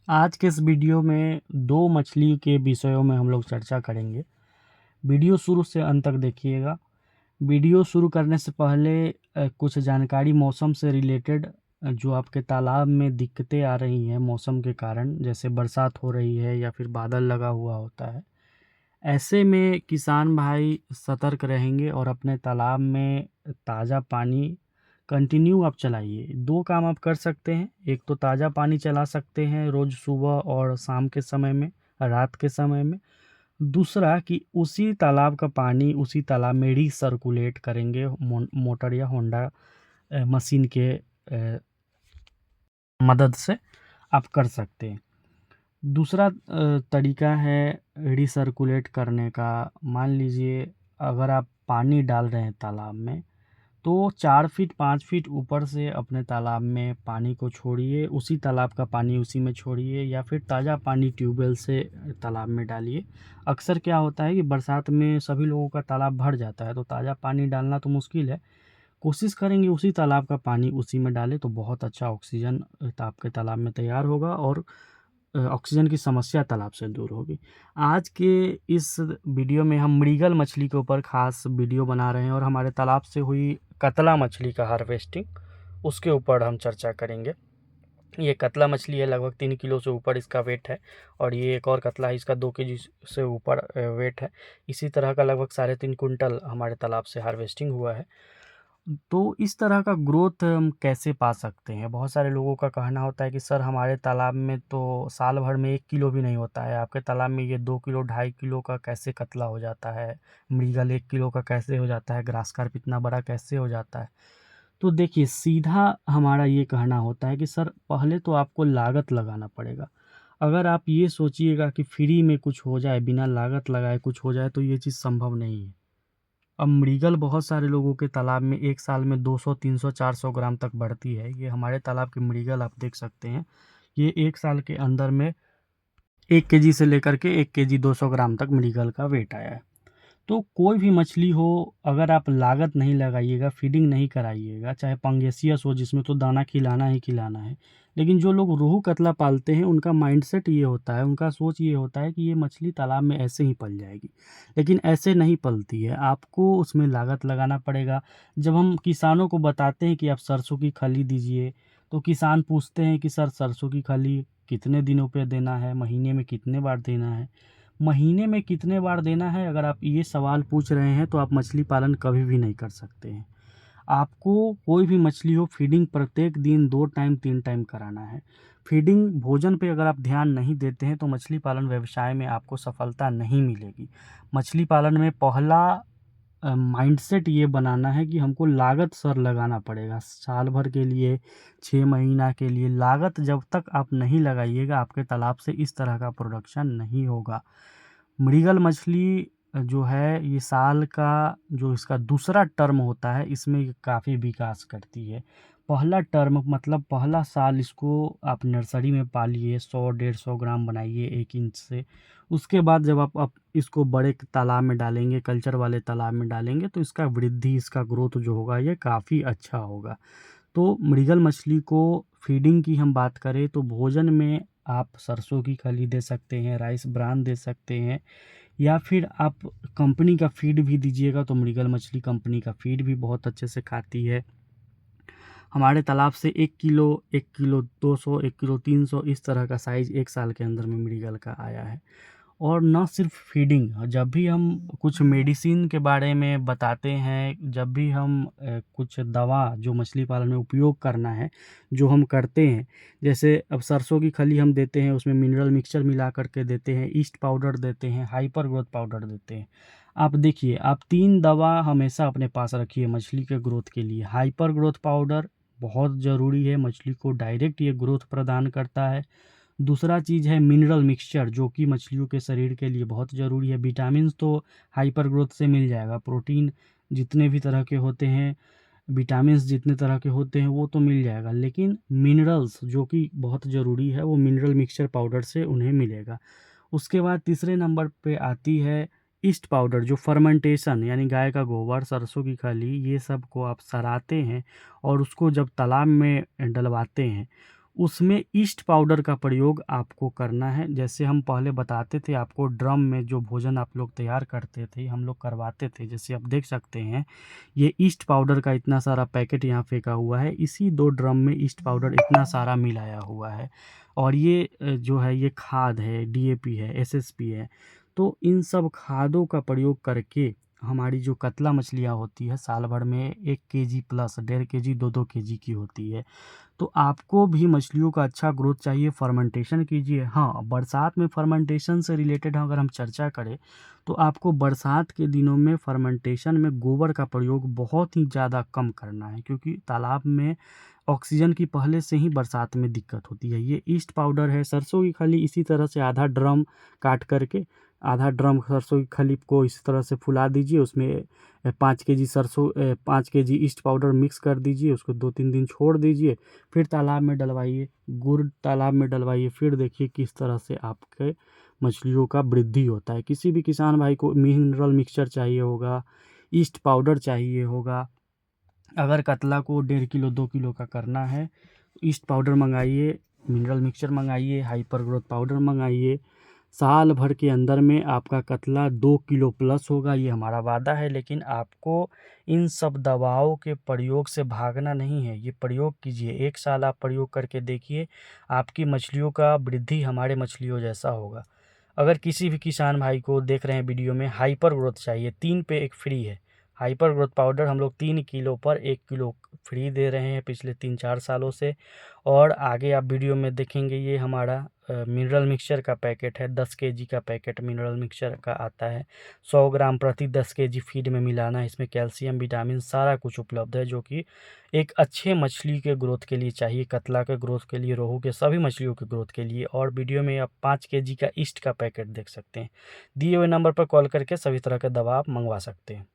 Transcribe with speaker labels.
Speaker 1: आज के इस वीडियो में दो मछली के विषयों में हम लोग चर्चा करेंगे। वीडियो शुरू से अंत तक देखिएगा। वीडियो शुरू करने से पहले कुछ जानकारी मौसम से रिलेटेड, जो आपके तालाब में दिक्कतें आ रही हैं मौसम के कारण, जैसे बरसात हो रही है या फिर बादल लगा हुआ होता है, ऐसे में किसान भाई सतर्क रहेंगे और अपने तालाब में ताज़ा पानी कंटिन्यू आप चलाइए। दो काम आप कर सकते हैं। एक तो ताज़ा पानी चला सकते हैं रोज़ सुबह और शाम के समय में, रात के समय में। दूसरा कि उसी तालाब का पानी उसी तालाब में रीसर्कुलेट करेंगे मोटर या होंडा मशीन के मदद से आप कर सकते हैं। दूसरा तरीका है रिसर्कुलेट करने का। मान लीजिए अगर आप पानी डाल रहे हैं तालाब में, तो 4 फीट 5 फीट ऊपर से अपने तालाब में पानी को छोड़िए, उसी तालाब का पानी उसी में छोड़िए, या फिर ताज़ा पानी ट्यूबवेल से तालाब में डालिए। अक्सर क्या होता है कि बरसात में सभी लोगों का तालाब भर जाता है, तो ताज़ा पानी डालना तो मुश्किल है। कोशिश करेंगे उसी तालाब का पानी उसी में डालें, तो बहुत अच्छा ऑक्सीजन आपके तालाब में तैयार होगा और ऑक्सीजन की समस्या तालाब से दूर होगी। आज के इस वीडियो में हम मृगल मछली के ऊपर ख़ास वीडियो बना रहे हैं और हमारे तालाब से हुई कतला मछली का हार्वेस्टिंग, उसके ऊपर हम चर्चा करेंगे। ये कतला मछली है, लगभग 3 किलो से ऊपर इसका वेट है, और ये एक और कतला है, इसका 2 केजी से ऊपर वेट है। इसी तरह का लगभग 3.5 कुंटल हमारे तालाब से हार्वेस्टिंग हुआ है। तो इस तरह का ग्रोथ हम कैसे पा सकते हैं? बहुत सारे लोगों का कहना होता है कि सर हमारे तालाब में तो साल भर में 1 किलो भी नहीं होता है, आपके तालाब में ये 2 किलो 2.5 किलो का कैसे कतला हो जाता है? मृगल 1 किलो का कैसे हो जाता है? ग्रास कार्प इतना बड़ा कैसे हो जाता है? तो देखिए, सीधा हमारा ये कहना होता है कि सर पहले तो आपको लागत लगाना पड़ेगा। अगर आप ये सोचिएगा कि फ्री में कुछ हो जाए, बिना लागत लगाए कुछ हो जाए, तो ये चीज़ संभव नहीं है। अब मृगल बहुत सारे लोगों के तालाब में एक साल में 200, 300, 400 ग्राम तक बढ़ती है। ये हमारे तालाब की मृगल आप देख सकते हैं। ये एक साल के अंदर में 1 केजी से लेकर के 1 केजी 200 ग्राम तक मृगल का वेट आया है। तो कोई भी मछली हो, अगर आप लागत नहीं लगाइएगा, फीडिंग नहीं कराइएगा, चाहे पंगेसियस हो जिसमें तो दाना खिलाना ही खिलाना है। लेकिन जो लोग रोहू कतला पालते हैं उनका माइंडसेट ये होता है, उनका सोच ये होता है कि ये मछली तालाब में ऐसे ही पल जाएगी। लेकिन ऐसे नहीं पलती है, आपको उसमें लागत लगाना पड़ेगा। जब हम किसानों को बताते हैं कि आप सरसों की खली दीजिए, तो किसान पूछते हैं कि सर सरसों की खली कितने दिनों पे देना है, महीने में कितने बार देना है? महीने में कितने बार देना है, अगर आप ये सवाल पूछ रहे हैं तो आप मछली पालन कभी भी नहीं कर सकते हैं। आपको कोई भी मछली हो, फीडिंग प्रत्येक दिन 2 टाइम 3 टाइम कराना है। फीडिंग भोजन पे अगर आप ध्यान नहीं देते हैं तो मछली पालन व्यवसाय में आपको सफलता नहीं मिलेगी। मछली पालन में पहला माइंडसेट ये बनाना है कि हमको लागत सर लगाना पड़ेगा। साल भर के लिए, 6 महीना के लिए लागत जब तक आप नहीं लगाइएगा, आपके तालाब से इस तरह का प्रोडक्शन नहीं होगा। मृगल मछली जो है, ये साल का जो इसका दूसरा टर्म होता है, इसमें ये काफ़ी विकास करती है। पहला टर्म मतलब पहला साल इसको आप नर्सरी में पालिए, 100 150 ग्राम बनाइए 1 इंच से। उसके बाद जब आप इसको बड़े तालाब में डालेंगे, कल्चर वाले तालाब में डालेंगे, तो इसका वृद्धि, इसका ग्रोथ जो होगा ये काफ़ी अच्छा होगा। तो मृगल मछली को फीडिंग की हम बात करें तो भोजन में आप सरसों की खली दे सकते हैं, राइस ब्रान दे सकते हैं, या फिर आप कंपनी का फीड भी दीजिएगा तो मृगल मछली कंपनी का फीड भी बहुत अच्छे से खाती है। हमारे तालाब से 1 किलो 200, 1 किलो 300 इस तरह का साइज़ 1 साल के अंदर में मृगल का आया है। और ना सिर्फ फीडिंग, जब भी हम कुछ मेडिसिन के बारे में बताते हैं, जब भी हम कुछ दवा जो मछली पालन में उपयोग करना है, जो हम करते हैं, जैसे अब सरसों की खली हम देते हैं, उसमें मिनरल मिक्सचर मिला करके देते हैं, ईस्ट पाउडर देते हैं, हाइपर ग्रोथ पाउडर देते हैं। आप देखिए, आप 3 दवा हमेशा अपने पास रखिए मछली के ग्रोथ के लिए। हाइपर ग्रोथ पाउडर बहुत ज़रूरी है, मछली को डायरेक्ट ये ग्रोथ प्रदान करता है। दूसरा चीज़ है मिनरल मिक्सचर, जो कि मछलियों के शरीर के लिए बहुत ज़रूरी है। विटामिन्स तो हाइपर ग्रोथ से मिल जाएगा, प्रोटीन जितने भी तरह के होते हैं, विटामिन्स जितने तरह के होते हैं वो तो मिल जाएगा, लेकिन मिनरल्स जो कि बहुत ज़रूरी है वो मिनरल मिक्सचर पाउडर से उन्हें मिलेगा। उसके बाद तीसरे नंबर पे आती है ईस्ट पाउडर, जो फर्मेंटेशन यानी गाय का गोबर, सरसों की खली, ये सब को आप सराते हैं और उसको जब तालाब में डलवाते हैं, उसमें ईस्ट पाउडर का प्रयोग आपको करना है। जैसे हम पहले बताते थे आपको, ड्रम में जो भोजन आप लोग तैयार करते थे, हम लोग करवाते थे। जैसे आप देख सकते हैं, ये ईस्ट पाउडर का इतना सारा पैकेट यहाँ फेंका हुआ है। इसी 2 ड्रम में ईस्ट पाउडर इतना सारा मिलाया हुआ है। और ये जो है ये खाद है, डीएपी है, एसएसपी है। तो इन सब खादों का प्रयोग करके हमारी जो कतला मछलियाँ होती है, साल भर में 1 केजी प्लस 1.5 केजी 2-2 केजी की होती है। तो आपको भी मछलियों का अच्छा ग्रोथ चाहिए, फर्मेंटेशन कीजिए। हाँ, बरसात में फर्मेंटेशन से रिलेटेड अगर हम चर्चा करें, तो आपको बरसात के दिनों में फर्मेंटेशन में गोबर का प्रयोग बहुत ही ज़्यादा कम करना है, क्योंकि तालाब में ऑक्सीजन की पहले से ही बरसात में दिक्कत होती है। ये ईस्ट पाउडर है, सरसों की खली इसी तरह से आधा ड्रम काट करके, आधा ड्रम सरसों की खली को इस तरह से फुला दीजिए, उसमें 5 KG 5 KG east powder mix कर दीजिए, उसको 2-3 दिन छोड़ दीजिए, फिर तालाब में डलवाइए, गुड़ तालाब में डलवाइए, फिर देखिए किस तरह से आपके मछलियों का वृद्धि होता है। किसी भी किसान भाई को मिनरल मिक्सचर चाहिए होगा, ईस्ट पाउडर चाहिए होगा, अगर कतला को 1.5 किलो 2 किलो का करना है, तो ईस्ट पाउडर मंगाइए, मिनरल मिक्सचर मंगाइए, हाइपर ग्रोथ पाउडर मंगाइए। साल भर के अंदर में आपका कतला 2 किलो प्लस होगा, ये हमारा वादा है। लेकिन आपको इन सब दवाओं के प्रयोग से भागना नहीं है, ये प्रयोग कीजिए। 1 साल आप प्रयोग करके देखिए, आपकी मछलियों का वृद्धि हमारे मछलियों जैसा होगा। अगर किसी भी किसान भाई को देख रहे हैं वीडियो में हाइपर ग्रोथ चाहिए, 3 पे 1 फ्री है। हाइपर ग्रोथ पाउडर हम लोग 3 किलो पर 1 किलो फ्री दे रहे हैं पिछले 3-4 सालों से। और आगे आप वीडियो में देखेंगे, ये हमारा मिनरल मिक्सचर का पैकेट है। 10 केजी का पैकेट मिनरल मिक्सचर का आता है। 100 ग्राम प्रति 10 केजी फीड में मिलाना है। इसमें कैल्शियम, विटामिन सारा कुछ उपलब्ध है, जो कि एक अच्छे मछली के ग्रोथ के लिए चाहिए, कतला के ग्रोथ के लिए, रोहू के सभी मछलियों के ग्रोथ के लिए। और वीडियो में आप 5 केजी का ईस्ट का पैकेट देख सकते हैं। दिए हुए नंबर पर कॉल करके सभी तरह के दवा आप मंगवा सकते हैं।